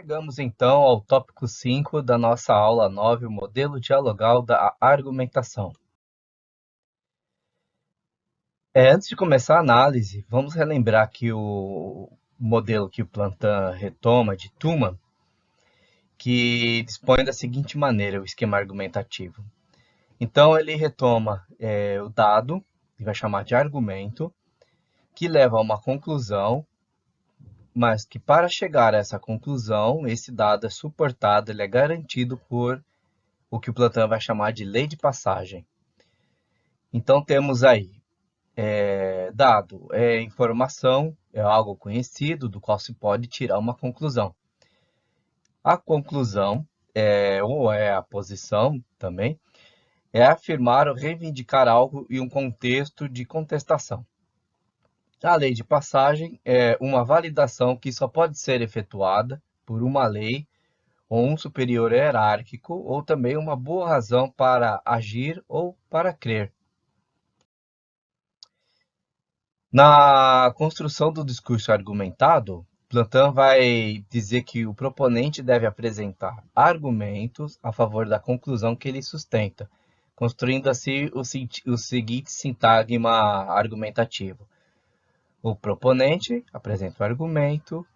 Chegamos então ao tópico 5 da nossa aula 9, o modelo dialogal da argumentação. Antes de começar a análise, vamos relembrar que o modelo que o Plantin retoma de Tuman, que dispõe da seguinte maneira, o esquema argumentativo. Então ele retoma o dado, que vai chamar de argumento, que leva a uma conclusão, mas que para chegar a essa conclusão, esse dado é suportado, ele é garantido por o que o Plantin vai chamar de lei de passagem. Então temos aí dado, informação, é algo conhecido do qual se pode tirar uma conclusão. A conclusão, ou é a posição também, é afirmar ou reivindicar algo em um contexto de contestação. A lei de passagem é uma validação que só pode ser efetuada por uma lei ou um superior hierárquico, ou também uma boa razão para agir ou para crer. Na construção do discurso argumentado, Plantin vai dizer que o proponente deve apresentar argumentos a favor da conclusão que ele sustenta, construindo assim o seguinte sintagma argumentativo. O proponente apresenta o argumento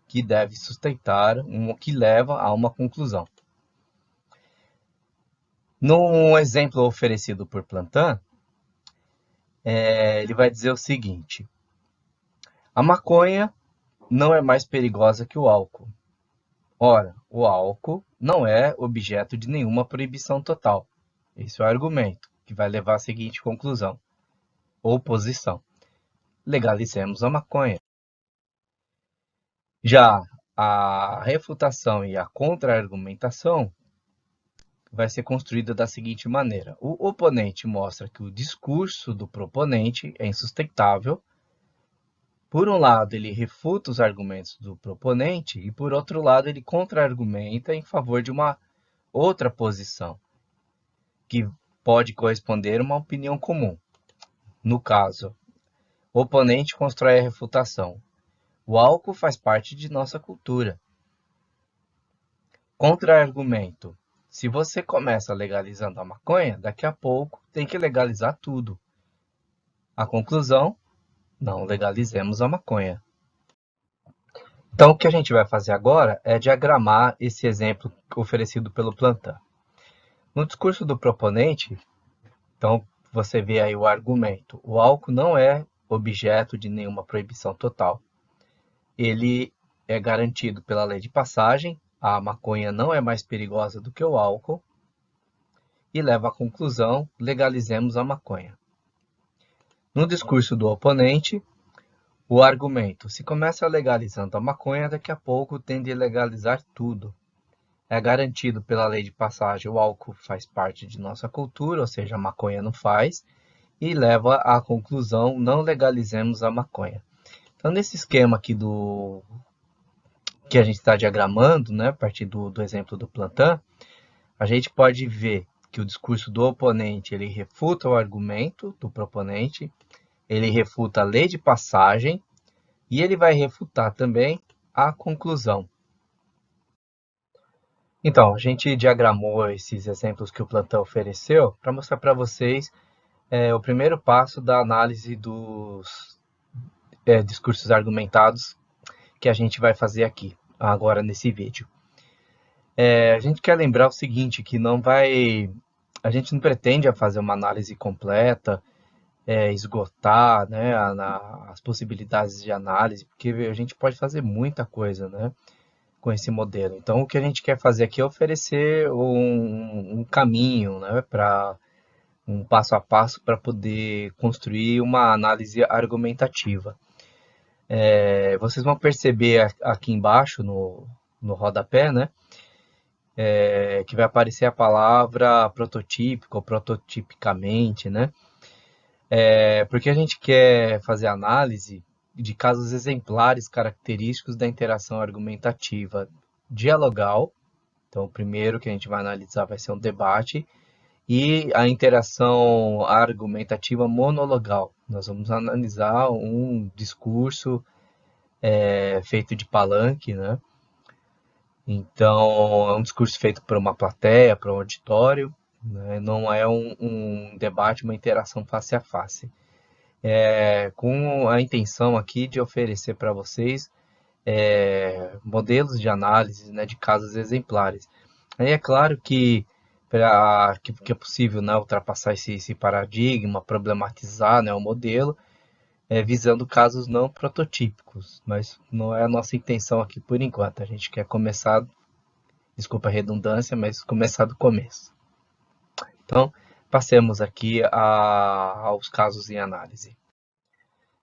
que deve sustentar, que leva a uma conclusão. No exemplo oferecido por Plantin, ele vai dizer o seguinte: a maconha não é mais perigosa que o álcool. Ora, o álcool não é objeto de nenhuma proibição total. Esse é o argumento, que vai levar à seguinte conclusão, ou posição. Legalizemos a maconha. Já a refutação e a contra-argumentação vai ser construída da seguinte maneira. O oponente mostra que o discurso do proponente é insustentável. Por um lado, ele refuta os argumentos do proponente e, por outro lado, ele contra-argumenta em favor de uma outra posição, que pode corresponder a uma opinião comum. No caso, o oponente constrói a refutação. O álcool faz parte de nossa cultura. Contra-argumento. Se você começa legalizando a maconha, daqui a pouco tem que legalizar tudo. A conclusão, não legalizemos a maconha. Então, o que a gente vai fazer agora é diagramar esse exemplo oferecido pelo Plantin. No discurso do proponente, então, você vê aí o argumento. O álcool não é objeto de nenhuma proibição total. Ele é garantido pela lei de passagem, a maconha não é mais perigosa do que o álcool, e leva à conclusão, legalizemos a maconha. No discurso do oponente, o argumento, se começa legalizando a maconha, daqui a pouco tende a legalizar tudo. É garantido pela lei de passagem, o álcool faz parte de nossa cultura, ou seja, a maconha não faz, e leva à conclusão, não legalizemos a maconha. Então, nesse esquema aqui que a gente está diagramando, né, a partir do exemplo do Plantin, a gente pode ver que o discurso do oponente ele refuta o argumento do proponente, ele refuta a lei de passagem e ele vai refutar também a conclusão. Então, a gente diagramou esses exemplos que o Plantin ofereceu para mostrar para vocês o primeiro passo da análise dos discursos argumentados que a gente vai fazer aqui, agora nesse vídeo. A gente quer lembrar o seguinte, que a gente não pretende fazer uma análise completa, esgotar, né, as possibilidades de análise, porque a gente pode fazer muita coisa, né, com esse modelo. Então, o que a gente quer fazer aqui é oferecer um caminho, né, para um passo a passo para poder construir uma análise argumentativa. Vocês vão perceber aqui embaixo no rodapé, né, que vai aparecer a palavra prototípico ou prototipicamente, né? Porque a gente quer fazer análise de casos exemplares característicos da interação argumentativa dialogal. Então, o primeiro que a gente vai analisar vai ser um debate e a interação argumentativa monologal. Nós vamos analisar um discurso feito de palanque, né? Então, é um discurso feito por uma plateia, por um auditório, né? Não é um debate, uma interação face a face. Com a intenção aqui de oferecer para vocês modelos de análise, né, de casos exemplares. Aí é claro que é possível, né, ultrapassar esse paradigma, problematizar, né, o modelo, visando casos não prototípicos, mas não é a nossa intenção aqui por enquanto. A gente quer começar, desculpa a redundância, mas começar do começo. Então, passemos aqui aos casos em análise.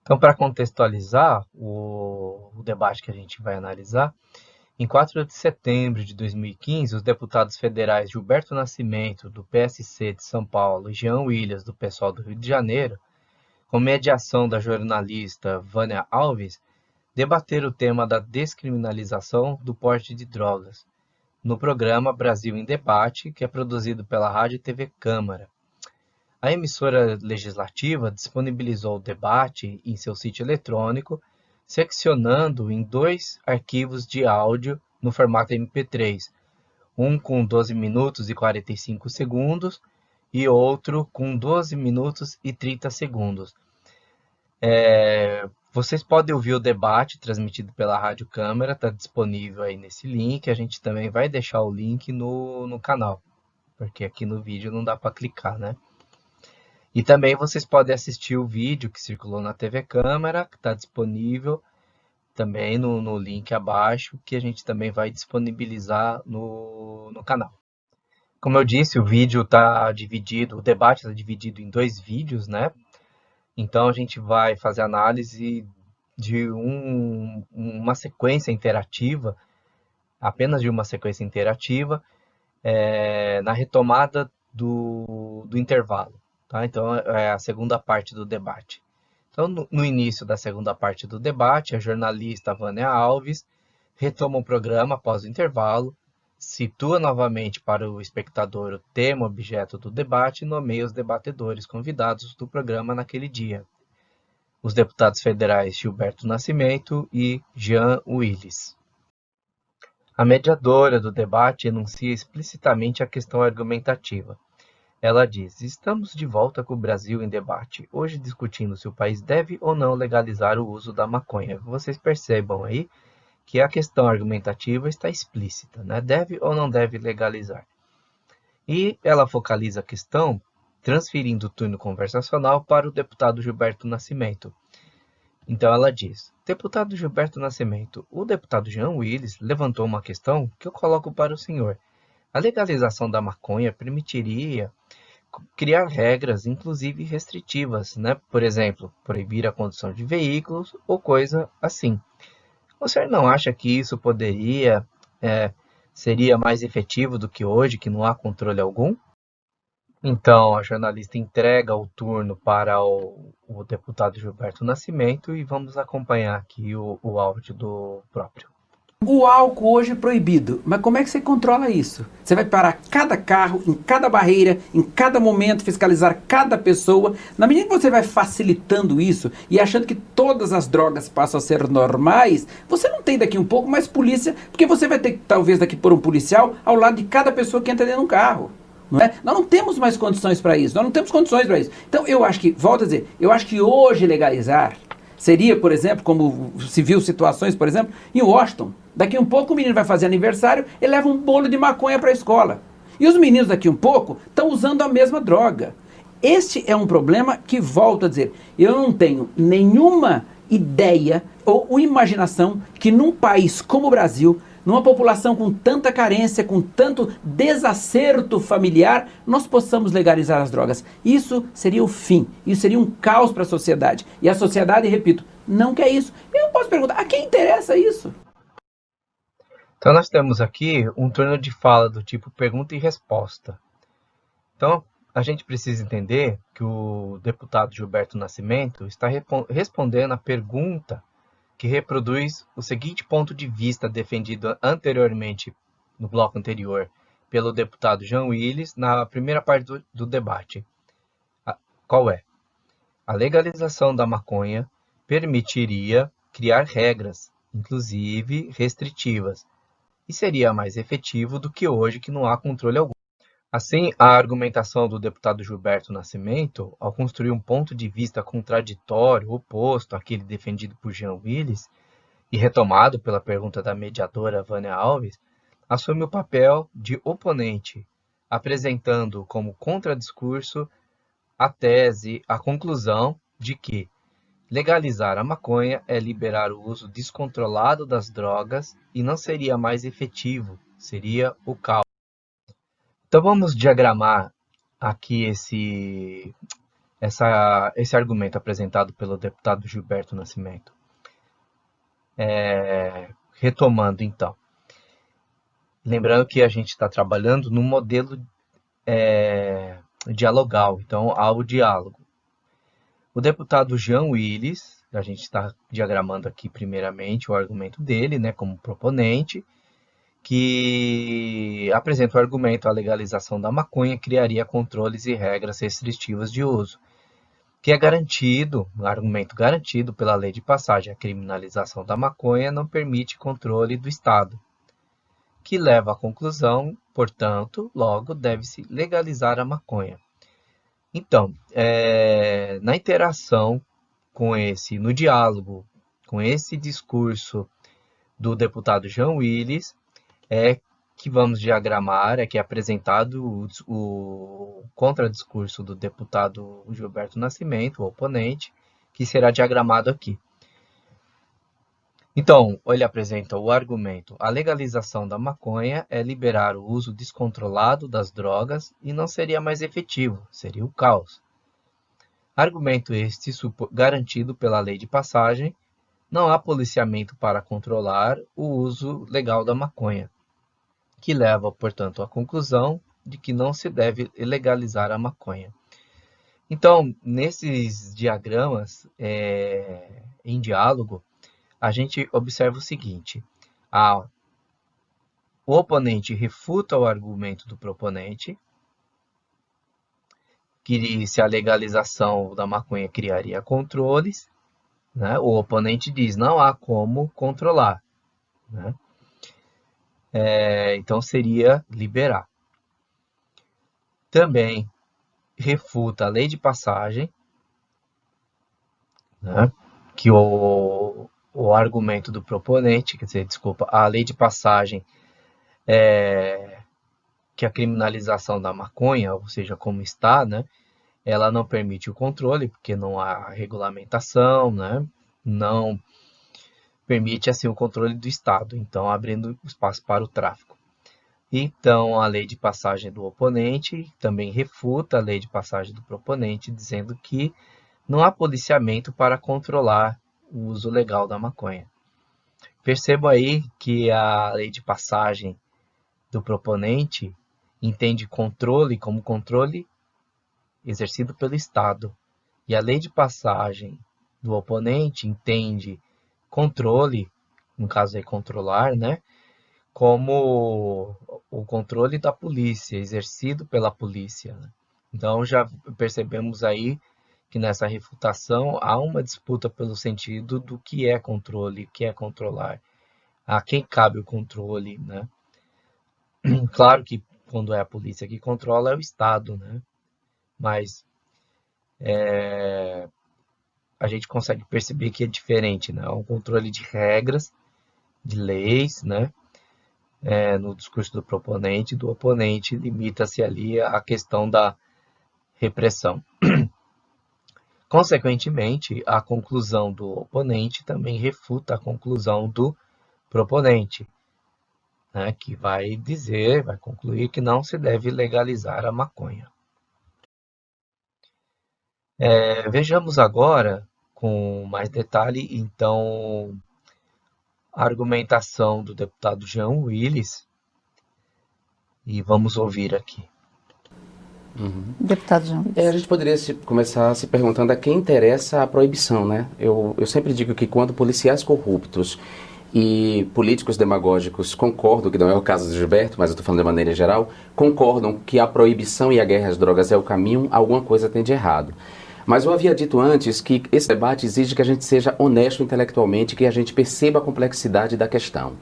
Então, para contextualizar o debate que a gente vai analisar, em 4 de setembro de 2015, os deputados federais Gilberto Nascimento, do PSC de São Paulo, e Jean Willis, do PSOL do Rio de Janeiro, com mediação da jornalista Vânia Alves, debateram o tema da descriminalização do porte de drogas, no programa Brasil em Debate, que é produzido pela Rádio e TV Câmara. A emissora legislativa disponibilizou o debate em seu sítio eletrônico, seccionando em 2 arquivos de áudio no formato MP3, um com 12 minutos e 45 segundos e outro com 12 minutos e 30 segundos. Vocês podem ouvir o debate transmitido pela Rádio Câmara, está disponível aí nesse link. A gente também vai deixar o link no canal, porque aqui no vídeo não dá para clicar, né? E também vocês podem assistir o vídeo que circulou na TV Câmara, que está disponível também no link abaixo, que a gente também vai disponibilizar no canal. Como eu disse, o vídeo está dividido, o debate está dividido em 2 vídeos, né? Então a gente vai fazer análise de uma sequência interativa, apenas de uma sequência interativa, na retomada do intervalo. Tá? Então, é a segunda parte do debate. Então, no início da segunda parte do debate, a jornalista Vânia Alves retoma o programa após o intervalo, situa novamente para o espectador o tema objeto do debate e nomeia os debatedores convidados do programa naquele dia, os deputados federais Gilberto Nascimento e Jean Willis. A mediadora do debate enuncia explicitamente a questão argumentativa. Ela diz: estamos de volta com o Brasil em debate, hoje discutindo se o país deve ou não legalizar o uso da maconha. Vocês percebam aí que a questão argumentativa está explícita, né? Deve ou não deve legalizar. E ela focaliza a questão transferindo o turno conversacional para o deputado Gilberto Nascimento. Então ela diz: deputado Gilberto Nascimento, o deputado Jean Willis levantou uma questão que eu coloco para o senhor. A legalização da maconha permitiria criar regras, inclusive restritivas, né? Por exemplo, proibir a condução de veículos ou coisa assim. O senhor não acha que isso seria mais efetivo do que hoje, que não há controle algum? Então, a jornalista entrega o turno para o deputado Gilberto Nascimento e vamos acompanhar aqui o áudio do próprio. O álcool hoje é proibido, mas como é que você controla isso? Você vai parar cada carro, em cada barreira, em cada momento, fiscalizar cada pessoa. Na medida que você vai facilitando isso e achando que todas as drogas passam a ser normais, você não tem daqui um pouco mais polícia, porque você vai ter, talvez, daqui por um policial ao lado de cada pessoa que entra dentro de um carro. Não é? Nós não temos mais condições para isso. Nós não temos condições para isso. Então, eu acho que, volto a dizer, eu acho que hoje legalizar seria, por exemplo, como se viu situações, por exemplo, em Washington. Daqui um pouco o menino vai fazer aniversário, ele leva um bolo de maconha para a escola. E os meninos daqui um pouco estão usando a mesma droga. Este é um problema que, volto a dizer, eu não tenho nenhuma ideia ou imaginação que num país como o Brasil, numa população com tanta carência, com tanto desacerto familiar, nós possamos legalizar as drogas. Isso seria o fim, isso seria um caos para a sociedade. E a sociedade, repito, não quer isso. Eu posso perguntar, a quem interessa isso? Então nós temos aqui um turno de fala do tipo pergunta e resposta. Então a gente precisa entender que o deputado Gilberto Nascimento está respondendo a pergunta que reproduz o seguinte ponto de vista defendido anteriormente, no bloco anterior, pelo deputado Jean Willis, na primeira parte do debate. Qual é? A legalização da maconha permitiria criar regras, inclusive restritivas, e seria mais efetivo do que hoje, que não há controle algum. Assim, a argumentação do deputado Gilberto Nascimento, ao construir um ponto de vista contraditório, oposto àquele defendido por Jean Willis, e retomado pela pergunta da mediadora Vânia Alves, assume o papel de oponente, apresentando como contradiscurso a tese, a conclusão de que legalizar a maconha é liberar o uso descontrolado das drogas e não seria mais efetivo, seria o caos. Então vamos diagramar aqui esse argumento apresentado pelo deputado Gilberto Nascimento. Retomando então, lembrando que a gente está trabalhando no modelo dialogal, então há o diálogo. O deputado Jean Willis, a gente está diagramando aqui primeiramente o argumento dele, né, como proponente, que apresenta o argumento: a legalização da maconha criaria controles e regras restritivas de uso, que é garantido, um argumento garantido pela lei de passagem. A criminalização da maconha não permite controle do Estado, que leva à conclusão, portanto, logo deve-se legalizar a maconha. Então, na interação no diálogo com esse discurso do deputado Jean Willis, que vamos diagramar, que é apresentado o contradiscurso do deputado Gilberto Nascimento, o oponente, que será diagramado aqui. Então, ele apresenta o argumento: a legalização da maconha é liberar o uso descontrolado das drogas e não seria mais efetivo, seria o caos. Argumento este garantido pela lei de passagem: não há policiamento para controlar o uso legal da maconha, que leva, portanto, à conclusão de que não se deve legalizar a maconha. Então, nesses diagramas em diálogo, a gente observa o seguinte: o oponente refuta o argumento do proponente, que se a legalização da maconha criaria controles, né? O oponente diz: não há como controlar, né? Então seria liberar. Também refuta a lei de passagem, né? Que o argumento do proponente, a lei de passagem que a criminalização da maconha, ou seja, como está, né? Ela não permite o controle, porque não há regulamentação, né? Não permite assim o controle do Estado, então abrindo espaço para o tráfico. Então, a lei de passagem do oponente também refuta a lei de passagem do proponente, dizendo que não há policiamento para controlar o uso legal da maconha. Percebo aí que a lei de passagem do proponente entende controle como controle exercido pelo Estado, e a lei de passagem do oponente entende controle, no caso aí controlar, né, como o controle da polícia, exercido pela polícia. Então já percebemos aí que nessa refutação há uma disputa pelo sentido do que é controle, o que é controlar, a quem cabe o controle, né? Claro que quando é a polícia que controla é o Estado, né? Mas a gente consegue perceber que é diferente, né? É um controle de regras, de leis, né? No discurso do proponente, do oponente, limita-se ali à questão da repressão. Consequentemente, a conclusão do oponente também refuta a conclusão do proponente, né? Que vai concluir que não se deve legalizar a maconha. Vejamos agora, com mais detalhe, então, a argumentação do deputado Jean Willis, e vamos ouvir aqui. Deputado Jean Willis. A gente poderia começar se perguntando a quem interessa a proibição, né? Eu sempre digo que quando policiais corruptos e políticos demagógicos concordam, que não é o caso do Gilberto, mas eu estou falando de maneira geral, concordam que a proibição e a guerra às drogas é o caminho, alguma coisa tem de errado. Mas eu havia dito antes que esse debate exige que a gente seja honesto intelectualmente, que a gente perceba a complexidade da questão.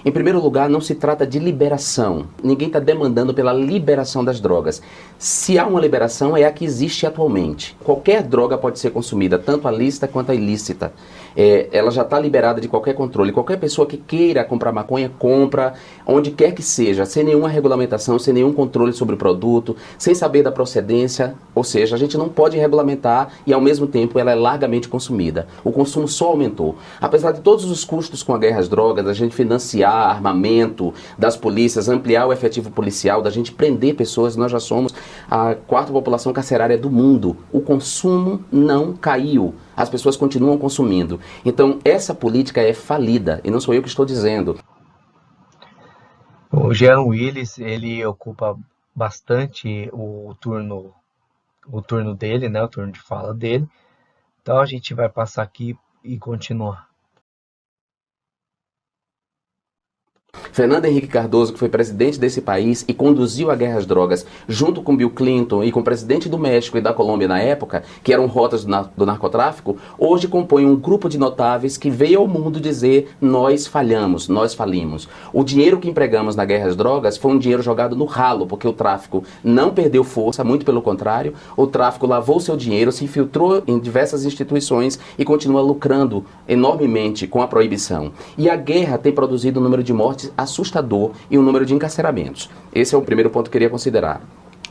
Em primeiro lugar, não se trata de liberação. Ninguém está demandando pela liberação das drogas. Se há uma liberação, é a que existe atualmente. Qualquer droga pode ser consumida, tanto a lícita quanto a ilícita. Ela já está liberada de qualquer controle. Qualquer pessoa que queira comprar maconha, compra, onde quer que seja, sem nenhuma regulamentação, sem nenhum controle sobre o produto, sem saber da procedência. Ou seja, a gente não pode regulamentar e, ao mesmo tempo, ela é largamente consumida. O consumo só aumentou. Apesar de todos os custos com a guerra às drogas, da gente financiar armamento das polícias, ampliar o efetivo policial, da gente prender pessoas, nós já somos a quarta população carcerária do mundo. O consumo não caiu. As pessoas continuam consumindo. Então, essa política é falida, e não sou eu que estou dizendo. O Jean Willis, ele ocupa bastante o turno dele, né, o turno de fala dele. Então a gente vai passar aqui e continuar. Fernando Henrique Cardoso, que foi presidente desse país e conduziu a guerra às drogas, junto com Bill Clinton e com o presidente do México e da Colômbia na época, que eram rotas do narcotráfico, hoje compõe um grupo de notáveis que veio ao mundo dizer: nós falhamos, nós falimos. O dinheiro que empregamos na guerra às drogas foi um dinheiro jogado no ralo, porque o tráfico não perdeu força, muito pelo contrário, o tráfico lavou seu dinheiro, se infiltrou em diversas instituições e continua lucrando enormemente com a proibição. E a guerra tem produzido um número de mortes assustador e um número de encarceramentos. Esse é o primeiro ponto que eu queria considerar.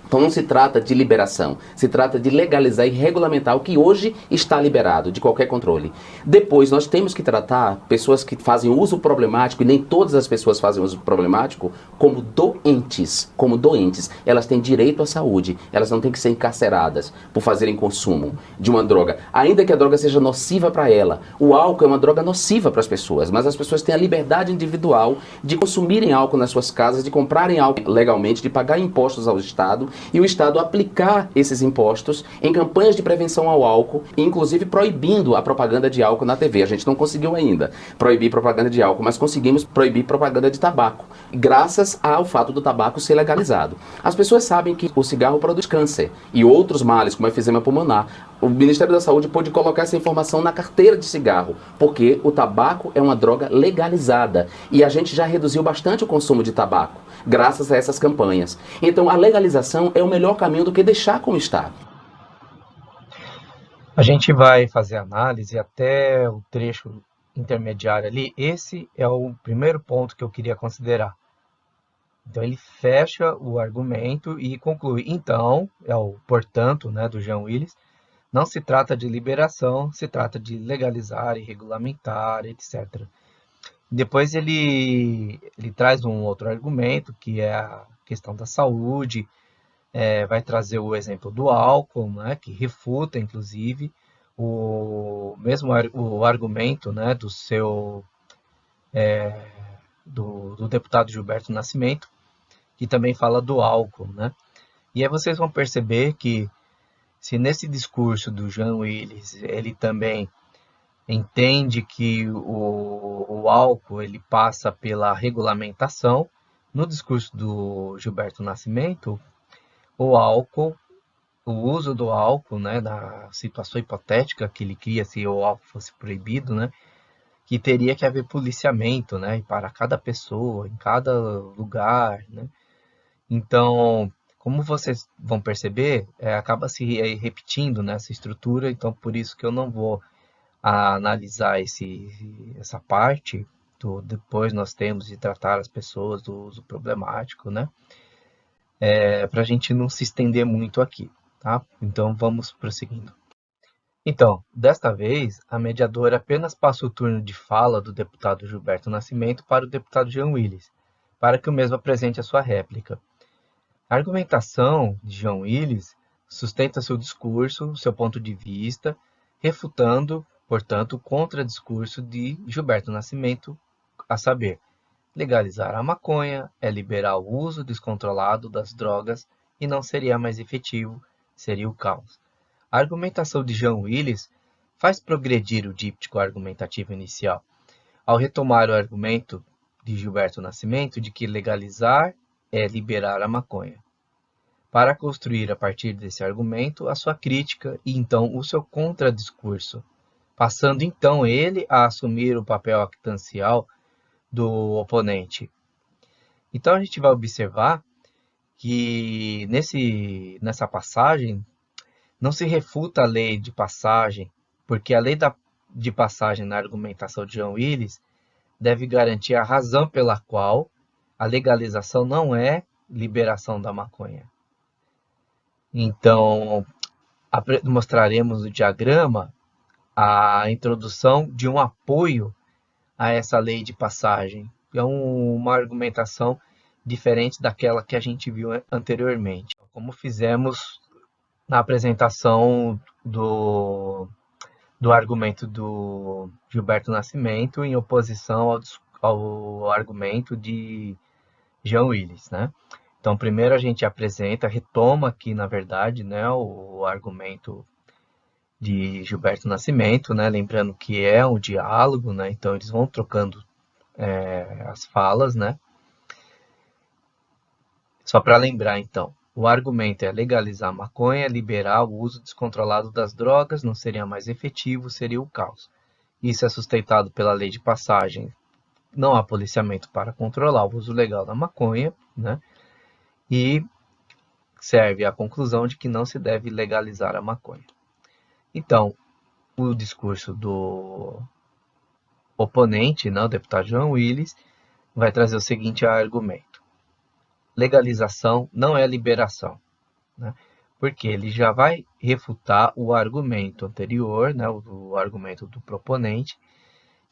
Então não se trata de liberação, se trata de legalizar e regulamentar o que hoje está liberado de qualquer controle. Depois nós temos que tratar pessoas que fazem uso problemático, e nem todas as pessoas fazem uso problemático, como doentes, como doentes. Elas têm direito à saúde, elas não têm que ser encarceradas por fazerem consumo de uma droga, ainda que a droga seja nociva para ela. O álcool é uma droga nociva para as pessoas, mas as pessoas têm a liberdade individual de consumirem álcool nas suas casas, de comprarem álcool legalmente, de pagar impostos ao Estado, e o Estado aplicar esses impostos em campanhas de prevenção ao álcool, inclusive proibindo a propaganda de álcool na TV. A gente não conseguiu ainda proibir propaganda de álcool, mas conseguimos proibir propaganda de tabaco, graças ao fato do tabaco ser legalizado. As pessoas sabem que o cigarro produz câncer e outros males, como efizema pulmonar. O Ministério da Saúde pôde colocar essa informação na carteira de cigarro, porque o tabaco é uma droga legalizada e a gente já reduziu bastante o consumo de tabaco, graças a essas campanhas. Então a legalização é o melhor caminho do que deixar como está. A gente vai fazer análise até o trecho intermediário ali. Esse é o primeiro ponto que eu queria considerar. Então ele fecha o argumento e conclui. Então, portanto, né, do Jean Willis, não se trata de liberação, se trata de legalizar e regulamentar, etc. Depois ele traz um outro argumento, que é a questão da saúde, vai trazer o exemplo do álcool, né, que refuta, inclusive, o argumento, né, do deputado Gilberto Nascimento, que também fala do álcool, né? E aí vocês vão perceber que, se nesse discurso do Jean Willis, ele também entende que o álcool ele passa pela regulamentação, no discurso do Gilberto Nascimento, o uso do álcool, né, na situação hipotética que ele cria se o álcool fosse proibido, né, que teria que haver policiamento, né, para cada pessoa, em cada lugar, né. Então, como vocês vão perceber, acaba se repetindo nessa estrutura, então por isso que eu não vou analisar essa parte, depois nós temos de tratar as pessoas do uso problemático, né? Para a gente não se estender muito aqui, tá? Então vamos prosseguindo. Então, desta vez, a mediadora apenas passa o turno de fala do deputado Gilberto Nascimento para o deputado Jean Willis, para que o mesmo apresente a sua réplica. A argumentação de Jean Willis sustenta seu discurso, seu ponto de vista, refutando, portanto, o contradiscurso de Gilberto Nascimento, a saber, legalizar a maconha é liberar o uso descontrolado das drogas e não seria mais efetivo, seria o caos. A argumentação de Jean Willis faz progredir o díptico argumentativo inicial, ao retomar o argumento de Gilberto Nascimento de que legalizar é liberar a maconha. para construir a partir desse argumento a sua crítica e então o seu contradiscurso, passando então ele a assumir o papel actancial do oponente. Então a gente vai observar que nessa passagem não se refuta a lei de passagem, porque a lei de passagem na argumentação de John Willis deve garantir a razão pela qual a legalização não é liberação da maconha. Então, mostraremos no diagrama a introdução de um apoio a essa lei de passagem. É uma argumentação diferente daquela que a gente viu anteriormente, como fizemos na apresentação do argumento do Gilberto Nascimento em oposição ao argumento de John Willis, né? Então, primeiro a gente retoma aqui, na verdade, né, o argumento de Gilberto Nascimento, né? Lembrando que é um diálogo, né? Então, eles vão trocando as falas, né? Só para lembrar, então, o argumento é legalizar a maconha, liberar o uso descontrolado das drogas, não seria mais efetivo, seria o caos. Isso é sustentado pela lei de passagem. Não há policiamento para controlar o uso legal da maconha, né? E serve à conclusão de que não se deve legalizar a maconha. Então, o discurso do oponente, né, o deputado John Willis, vai trazer o seguinte argumento: legalização não é liberação, né? Porque ele já vai refutar o argumento anterior, né, o argumento do proponente,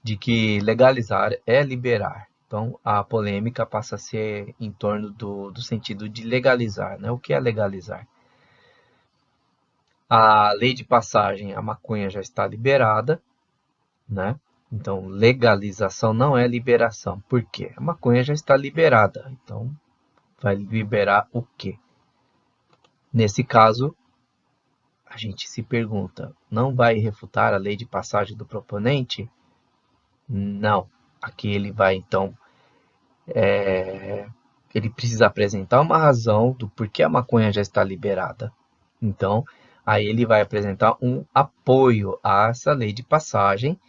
de que legalizar é liberar. Então, a polêmica passa a ser em torno do sentido de legalizar, né? O que é legalizar? A lei de passagem, a maconha já está liberada, né? Então, legalização não é liberação. Por quê? A maconha já está liberada. Então, vai liberar o quê? Nesse caso, a gente se pergunta, não vai refutar a lei de passagem do proponente? Não. Aqui ele vai, então, ele precisa apresentar uma razão do porquê a maconha já está liberada. Então, aí ele vai apresentar um apoio a essa lei de passagem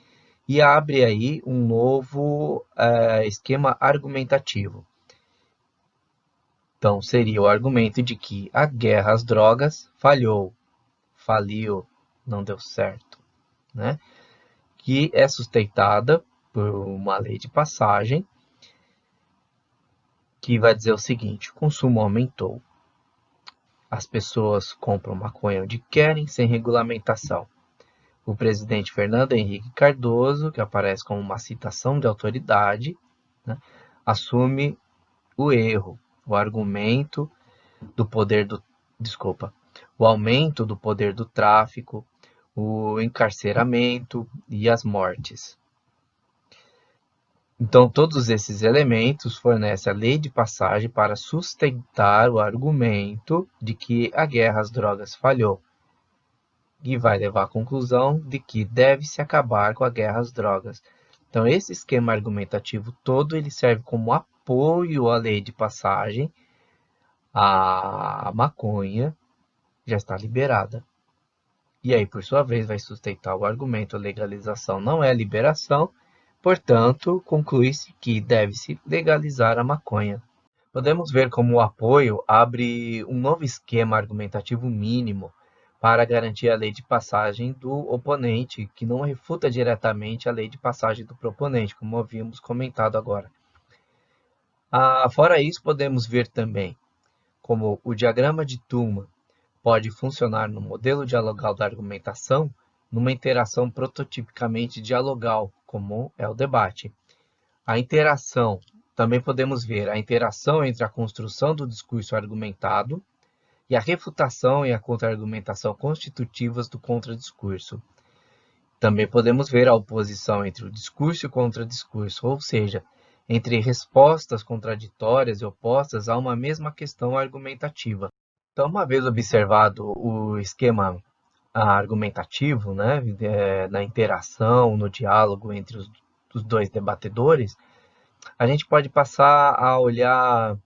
e abre aí um novo esquema argumentativo. Então, seria o argumento de que a guerra às drogas faliu, não deu certo, né? Que é sustentada por uma lei de passagem que vai dizer o seguinte: o consumo aumentou. As pessoas compram maconha onde querem, sem regulamentação. O presidente Fernando Henrique Cardoso, que aparece como uma citação de autoridade, né, assume o erro, o argumento do poder do... Desculpa. O aumento do poder do tráfico, o encarceramento e as mortes. Então, todos esses elementos fornecem a lei de passagem para sustentar o argumento de que a guerra às drogas falhou, e vai levar à conclusão de que deve-se acabar com a guerra às drogas. Então, esse esquema argumentativo todo ele serve como apoio à lei de passagem. A maconha já está liberada. E aí, por sua vez, vai sustentar o argumento: a legalização não é liberação, portanto, conclui-se que deve-se legalizar a maconha. Podemos ver como o apoio abre um novo esquema argumentativo mínimo para garantir a lei de passagem do oponente, que não refuta diretamente a lei de passagem do proponente, como havíamos comentado agora. Fora isso, podemos ver também como o diagrama de Tullman pode funcionar no modelo dialogal da argumentação numa interação prototipicamente dialogal, como é o debate. A interação, também podemos ver a interação entre a construção do discurso argumentado e a refutação e a contra-argumentação constitutivas do contradiscurso. Também podemos ver a oposição entre o discurso e o contradiscurso, ou seja, entre respostas contraditórias e opostas a uma mesma questão argumentativa. Então, uma vez observado o esquema argumentativo, né, na interação, no diálogo entre os dois debatedores, a gente pode passar a olhar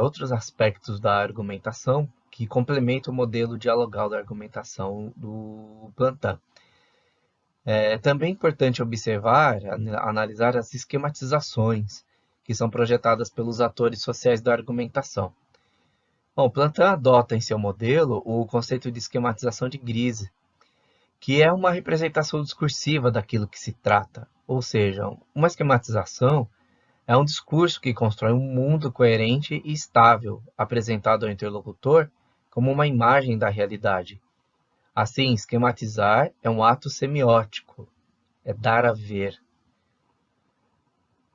outros aspectos da argumentação que complementam o modelo dialogal da argumentação do Plantin. É também importante observar, analisar as esquematizações que são projetadas pelos atores sociais da argumentação. Bom, Plantin adota em seu modelo o conceito de esquematização de Grise, que é uma representação discursiva daquilo que se trata. Ou seja, uma esquematização é um discurso que constrói um mundo coerente e estável, apresentado ao interlocutor como uma imagem da realidade. Assim, esquematizar é um ato semiótico, é dar a ver.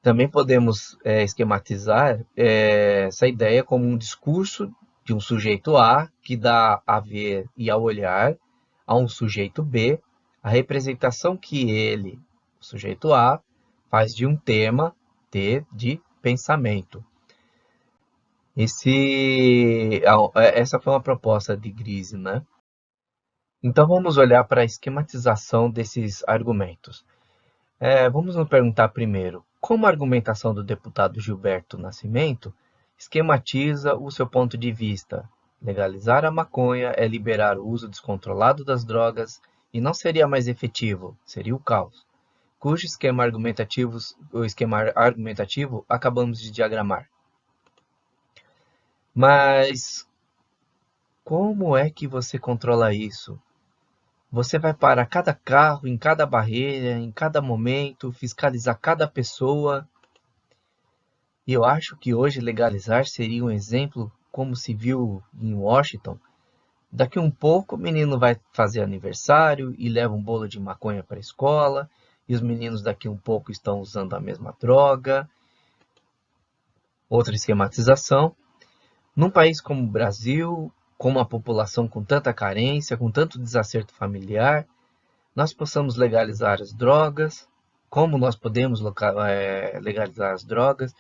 Também podemos esquematizar essa ideia como um discurso de um sujeito A que dá a ver e a olhar a um sujeito B a representação que ele, o sujeito A, faz de um tema T de pensamento. Essa foi uma proposta de Grise, né? Então vamos olhar para a esquematização desses argumentos. Vamos nos perguntar primeiro, como a argumentação do deputado Gilberto Nascimento esquematiza o seu ponto de vista? Legalizar a maconha é liberar o uso descontrolado das drogas e não seria mais efetivo, seria o caos, cujo esquema argumentativo acabamos de diagramar. Mas como é que você controla isso? Você vai parar cada carro, em cada barreira, em cada momento, fiscalizar cada pessoa. E eu acho que hoje legalizar seria um exemplo, como se viu em Washington. Daqui um pouco o menino vai fazer aniversário e leva um bolo de maconha para a escola. E os meninos daqui um pouco estão usando a mesma droga. Outra esquematização. Num país como o Brasil, com uma população com tanta carência, com tanto desacerto familiar, nós possamos legalizar as drogas, como nós podemos legalizar as drogas.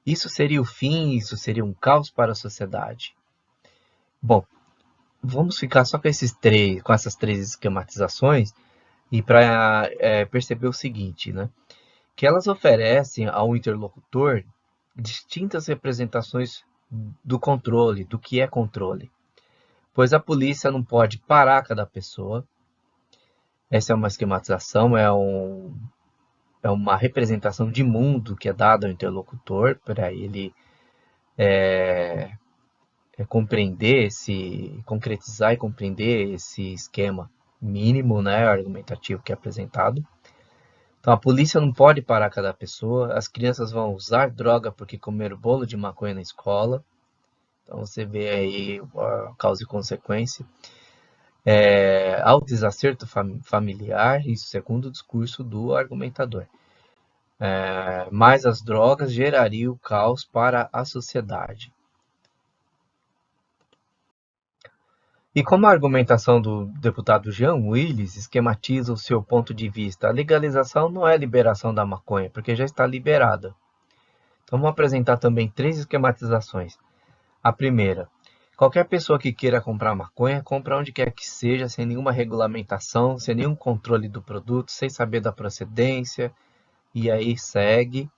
Isso seria o fim, isso seria um caos para a sociedade. Bom, vamos ficar só com essas três esquematizações e para perceber o seguinte, né? Que elas oferecem ao interlocutor distintas representações do controle, do que é controle. Pois a polícia não pode parar cada pessoa. Essa é uma esquematização, é uma representação de mundo que é dada ao interlocutor para ele concretizar e compreender esse esquema mínimo, né, argumentativo que é apresentado. Então a polícia não pode parar cada pessoa, as crianças vão usar droga porque comeram bolo de maconha na escola. Então você vê aí a causa e consequência. Ao desacerto familiar, isso segundo o discurso do argumentador. Mas as drogas gerariam o caos para a sociedade. E como a argumentação do deputado Jean Willis esquematiza o seu ponto de vista, a legalização não é a liberação da maconha, porque já está liberada. Então vamos apresentar também três esquematizações. A primeira, qualquer pessoa que queira comprar maconha, compra onde quer que seja, sem nenhuma regulamentação, sem nenhum controle do produto, sem saber da procedência, e aí segue.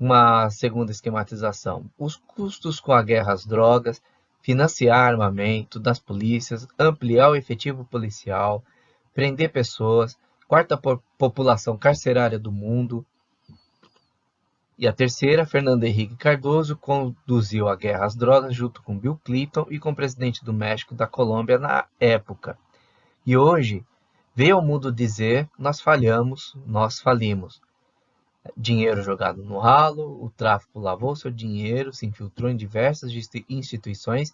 Uma segunda esquematização, os custos com a guerra às drogas, financiar armamento das polícias, ampliar o efetivo policial, prender pessoas, quarta população carcerária do mundo. E a terceira, Fernando Henrique Cardoso conduziu a guerra às drogas junto com Bill Clinton e com o presidente do México e da Colômbia na época. E hoje, veio ao mundo dizer, nós falhamos, nós falimos. Dinheiro jogado no ralo, o tráfico lavou seu dinheiro, se infiltrou em diversas instituições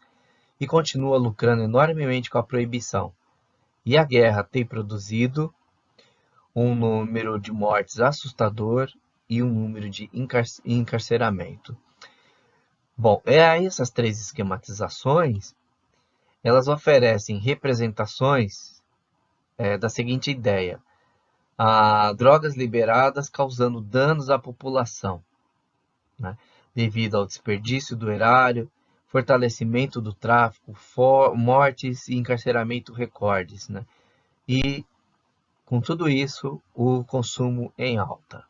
e continua lucrando enormemente com a proibição. E a guerra tem produzido um número de mortes assustador e um número de encarceramento. Bom, essas três esquematizações, elas oferecem representações da seguinte ideia. Drogas liberadas causando danos à população, né? Devido ao desperdício do erário, fortalecimento do tráfico, mortes e encarceramento recordes, né? E, com tudo isso, o consumo em alta.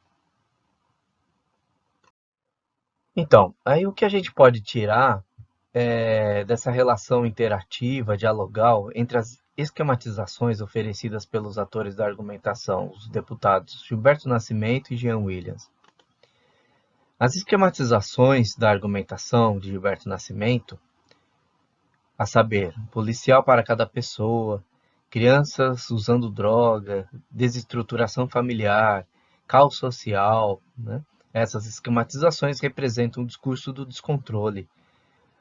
Então, aí o que a gente pode tirar dessa relação interativa, dialogal, entre as esquematizações oferecidas pelos atores da argumentação, os deputados Gilberto Nascimento e Jean Williams. As esquematizações da argumentação de Gilberto Nascimento, a saber, policial para cada pessoa, crianças usando droga, desestruturação familiar, caos social, né? Essas esquematizações representam um discurso do descontrole,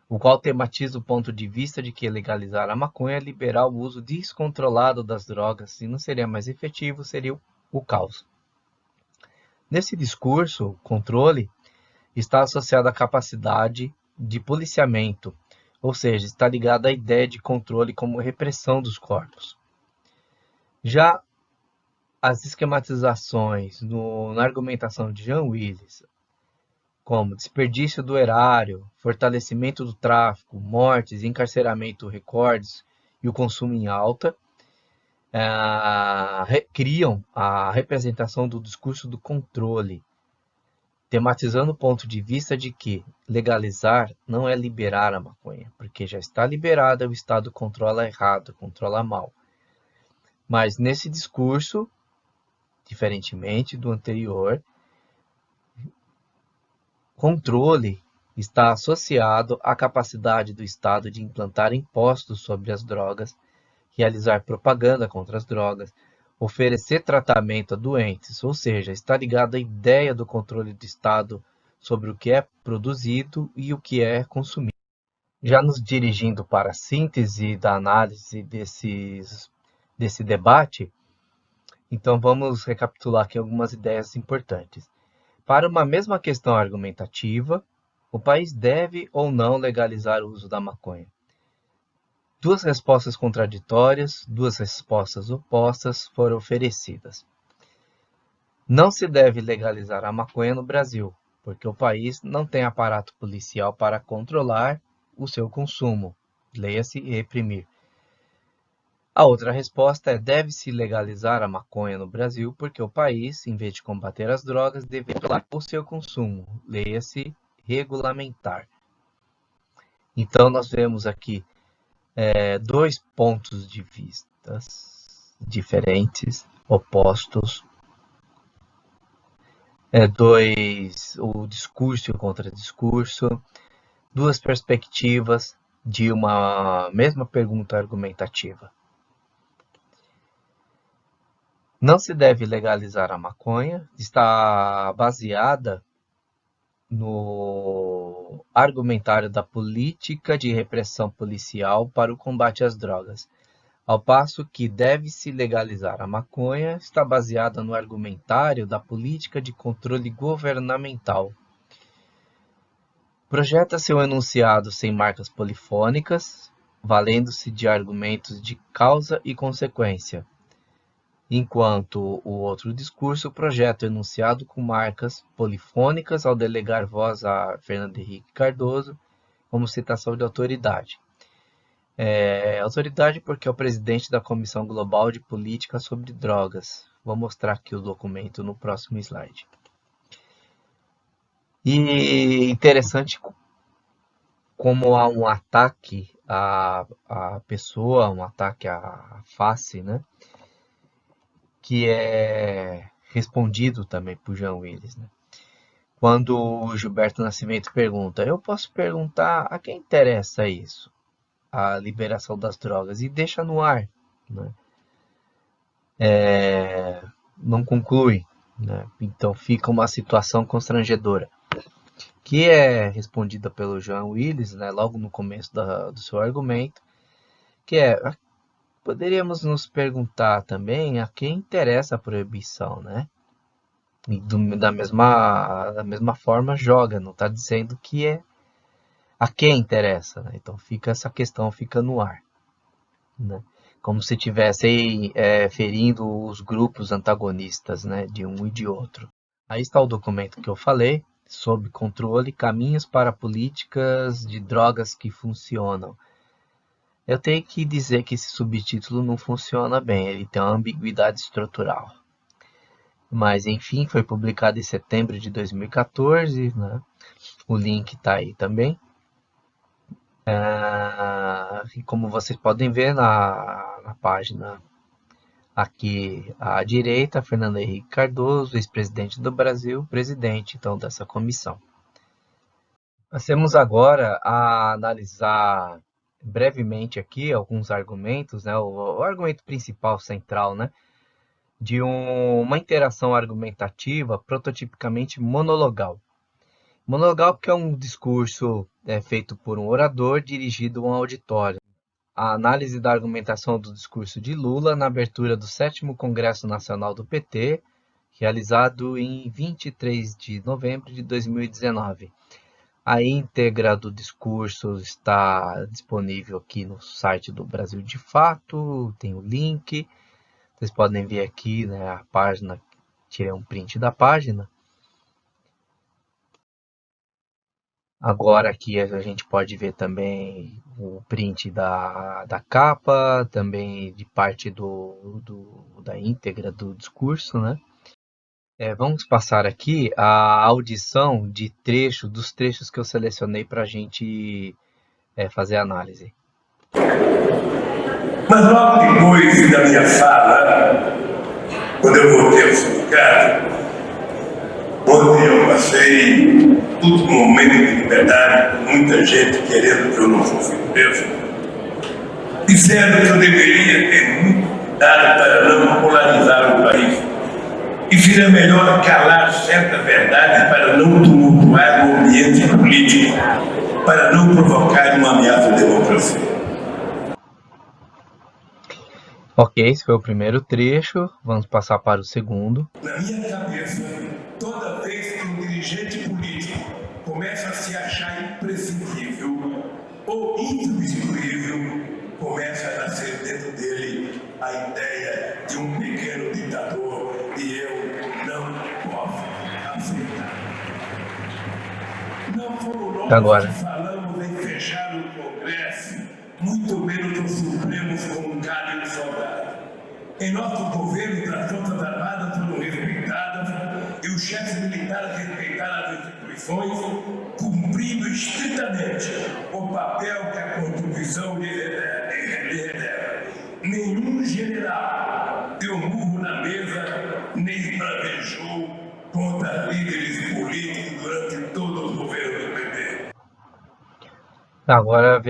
o qual tematiza o ponto de vista de que legalizar a maconha é liberar o uso descontrolado das drogas, e não seria mais efetivo, seria o caos. Nesse discurso, o controle está associado à capacidade de policiamento, ou seja, está ligado à ideia de controle como repressão dos corpos. Já as esquematizações na argumentação de Jean Willis, como desperdício do erário, fortalecimento do tráfico, mortes, encarceramento recordes e o consumo em alta, criam a representação do discurso do controle, tematizando o ponto de vista de que legalizar não é liberar a maconha, porque já está liberada, o Estado controla errado, controla mal. Mas nesse discurso, diferentemente do anterior, controle está associado à capacidade do Estado de implantar impostos sobre as drogas, realizar propaganda contra as drogas, oferecer tratamento a doentes, ou seja, está ligado à ideia do controle do Estado sobre o que é produzido e o que é consumido. Já nos dirigindo para a síntese da análise desse debate, então vamos recapitular aqui algumas ideias importantes. Para uma mesma questão argumentativa, o país deve ou não legalizar o uso da maconha? Duas respostas contraditórias, duas respostas opostas foram oferecidas. Não se deve legalizar a maconha no Brasil, porque o país não tem aparato policial para controlar o seu consumo, leia-se reprimir. A outra resposta é: deve-se legalizar a maconha no Brasil, porque o país, em vez de combater as drogas, deve controlar o seu consumo, leia-se regulamentar. Então nós vemos aqui dois pontos de vista diferentes, opostos, o discurso e o contradiscurso, duas perspectivas de uma mesma pergunta argumentativa. Não se deve legalizar a maconha, está baseada no argumentário da política de repressão policial para o combate às drogas, ao passo que deve-se legalizar a maconha está baseada no argumentário da política de controle governamental. Projeta-se o enunciado sem marcas polifônicas, valendo-se de argumentos de causa e consequência, enquanto o outro discurso projeta o enunciado com marcas polifônicas ao delegar voz a Fernando Henrique Cardoso como citação de autoridade. Autoridade porque é o presidente da Comissão Global de Política sobre Drogas. Vou mostrar aqui o documento no próximo slide. E interessante como há um ataque à pessoa, um ataque à face, né? Que é respondido também por Jean Willis, né? Quando o Gilberto Nascimento pergunta, eu posso perguntar a quem interessa isso, a liberação das drogas, e deixa no ar, né? Não conclui, né? Então fica uma situação constrangedora, que é respondida pelo Jean Willis, né, logo no começo do seu argumento, que poderíamos nos perguntar também a quem interessa a proibição, né? E da mesma forma joga, não está dizendo que é a quem interessa, né? Então essa questão fica no ar, né? Como se estivesse ferindo os grupos antagonistas, né, de um e de outro. Aí está o documento que eu falei, sob controle, caminhos para políticas de drogas que funcionam. Eu tenho que dizer que esse subtítulo não funciona bem, ele tem uma ambiguidade estrutural. Mas, enfim, foi publicado em setembro de 2014, né? O link está aí também. E como vocês podem ver na página aqui à direita, Fernando Henrique Cardoso, ex-presidente do Brasil, presidente então dessa comissão. Passemos agora a analisar brevemente aqui alguns argumentos, né? O argumento principal, central, né? De uma interação argumentativa prototipicamente monologal. Monologal porque é um discurso feito por um orador dirigido a um auditório. A análise da argumentação do discurso de Lula na abertura do 7º Congresso Nacional do PT, realizado em 23 de novembro de 2019. A íntegra do discurso está disponível aqui no site do Brasil de Fato, tem o link. Vocês podem ver aqui, né, a página, tirei um print da página. Agora aqui a gente pode ver também o print da capa, também de parte da íntegra do discurso, né? Vamos passar aqui a audição dos trechos que eu selecionei para a gente fazer a análise. Mas logo depois da minha fala, quando eu voltei ao sindicato, onde eu passei todo momento de liberdade, com muita gente querendo que eu não fosse preso, dizendo que eu deveria ter muito cuidado para não polarizar o país e seria melhor calar certas verdades para não tumultuar o ambiente político, para não provocar uma ameaça à democracia. Ok, esse foi o primeiro trecho, vamos passar para o segundo. Na minha cabeça, toda vez que um dirigente político começa a se achar imprescindível ou insubstituível, começa a nascer dentro dele a ideia de um pequeno ditador e eu não posso aceitar. Não fomos nós que falamos em fechar o Congresso, muito menos os Supremos com um cara de soldado. Em nosso governo, as Forças Armadas foram respeitadas e os chefes militares respeitaram as instituições, cumprindo estritamente o papel que a Constituição lhe reserva. Nenhum general deu murro na mesa, nem bravejou contra líderes políticos durante todos os governos do PT. Agora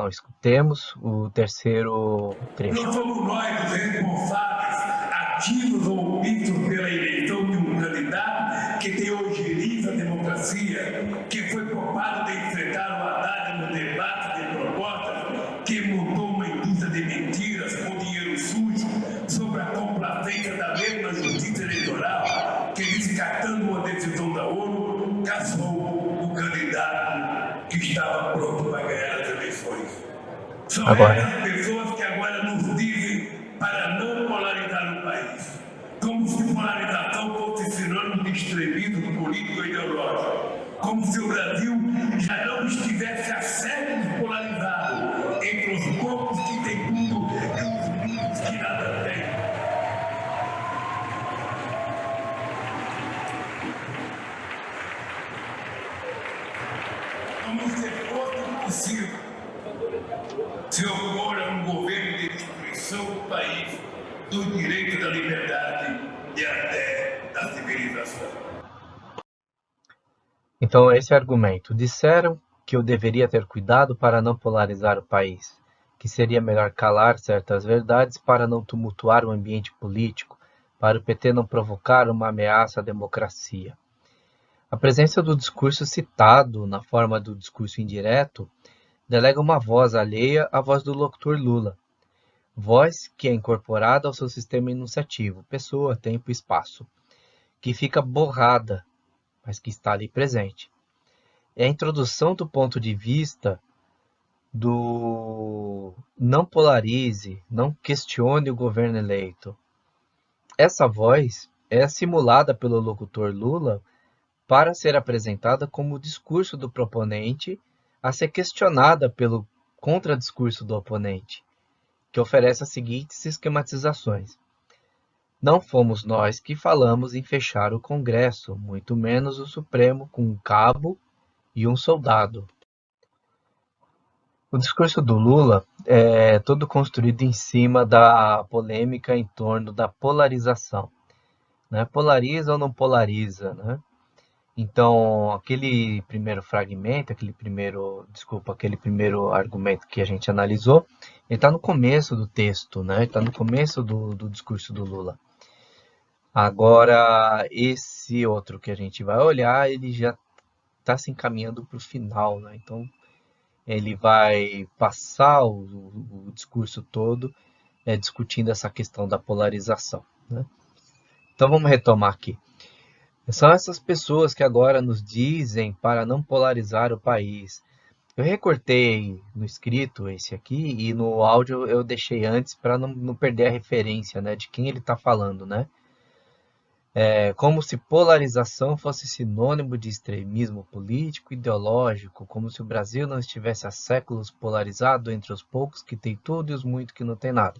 escutemos o terceiro trecho. Não somos nós os responsáveis, ativos ou omissos pela eleição de um candidato que teoriza a democracia, que foi culpado de enfrentar o Haddad no debate de propostas, que montou uma indústria de mentiras com dinheiro sujo sobre a complacência da mesma justiça eleitoral, que descartando uma decisão da ONU, caçou o candidato que estava pronto para ganhar as eleições. São essas pessoas que agora nos dizem para não polarizar o país, como se polarização fosse sinônimo de extremismo político e ideológico, como se o Brasil já não estivesse a sério polarizado entre os poucos que têm tudo e os muitos que nada têm. Como se fosse possível se opor a um governo de destruição do país, do direito da liberdade e até da civilização. Então, esse argumento. Disseram que eu deveria ter cuidado para não polarizar o país, que seria melhor calar certas verdades para não tumultuar o ambiente político, para o PT não provocar uma ameaça à democracia. A presença do discurso citado na forma do discurso indireto delega uma voz alheia à voz do locutor Lula, voz que é incorporada ao seu sistema enunciativo, pessoa, tempo e espaço, que fica borrada, mas que está ali presente. É a introdução do ponto de vista do não polarize, não questione o governo eleito. Essa voz é simulada pelo locutor Lula para ser apresentada como o discurso do proponente a ser questionada pelo contradiscurso do oponente, que oferece as seguintes esquematizações. Não fomos nós que falamos em fechar o Congresso, muito menos o Supremo com um cabo e um soldado. O discurso do Lula é todo construído em cima da polêmica em torno da polarização, né? Polariza ou não polariza, né? Então, aquele primeiro fragmento, aquele primeiro argumento que a gente analisou, ele está no começo do texto, né? Está no começo do discurso do Lula. Agora, esse outro que a gente vai olhar, ele já está se encaminhando para o final, né? Então, ele vai passar o discurso todo discutindo essa questão da polarização, né? Então, vamos retomar aqui. São essas pessoas que agora nos dizem para não polarizar o país. Eu recortei no escrito esse aqui e no áudio eu deixei antes para não perder a referência, né, de quem ele está falando, né? É como se polarização fosse sinônimo de extremismo político e ideológico, como se o Brasil não estivesse há séculos polarizado entre os poucos que têm tudo e os muitos que não têm nada.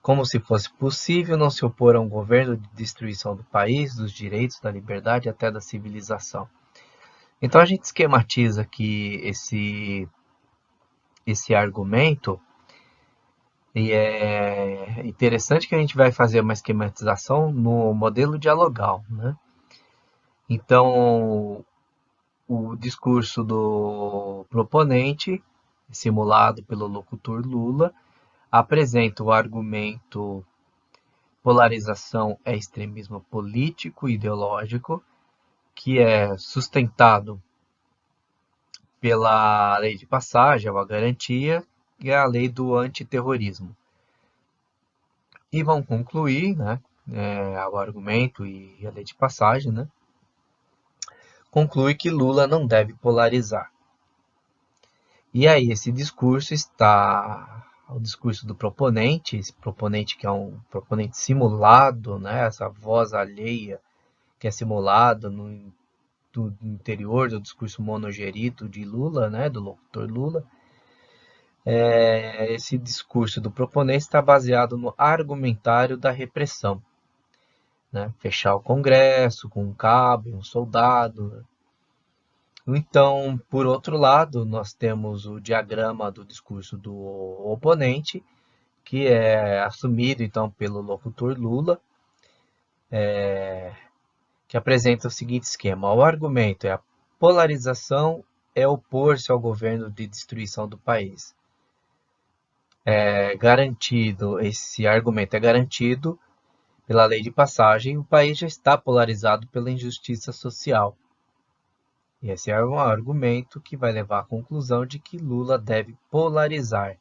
Como se fosse possível não se opor a um governo de destruição do país, dos direitos, da liberdade e até da civilização. Então a gente esquematiza aqui esse argumento e é interessante que a gente vai fazer uma esquematização no modelo dialogal, né? Então o discurso do proponente, simulado pelo locutor Lula, apresenta o argumento polarização é extremismo político e ideológico, que é sustentado pela lei de passagem, a garantia, e a lei do antiterrorismo. E vão concluir, né, o argumento e a lei de passagem, né, conclui que Lula não deve polarizar. E aí esse discurso está o discurso do proponente, esse proponente que é um proponente simulado, né, essa voz alheia que é simulada do interior do discurso monogerito de Lula, né, do locutor Lula. Esse discurso do proponente está baseado no argumentário da repressão, né, fechar o Congresso com um cabo e um soldado. Então, por outro lado, nós temos o diagrama do discurso do oponente, que é assumido então pelo locutor Lula, que apresenta o seguinte esquema. O argumento é a polarização é opor-se ao governo de destruição do país. Esse argumento é garantido pela lei de passagem, o país já está polarizado pela injustiça social. E esse é um argumento que vai levar à conclusão de que Lula deve polarizar,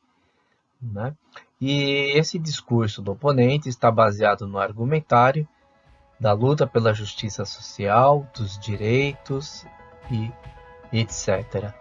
né? E esse discurso do oponente está baseado no argumentário da luta pela justiça social, dos direitos e etc.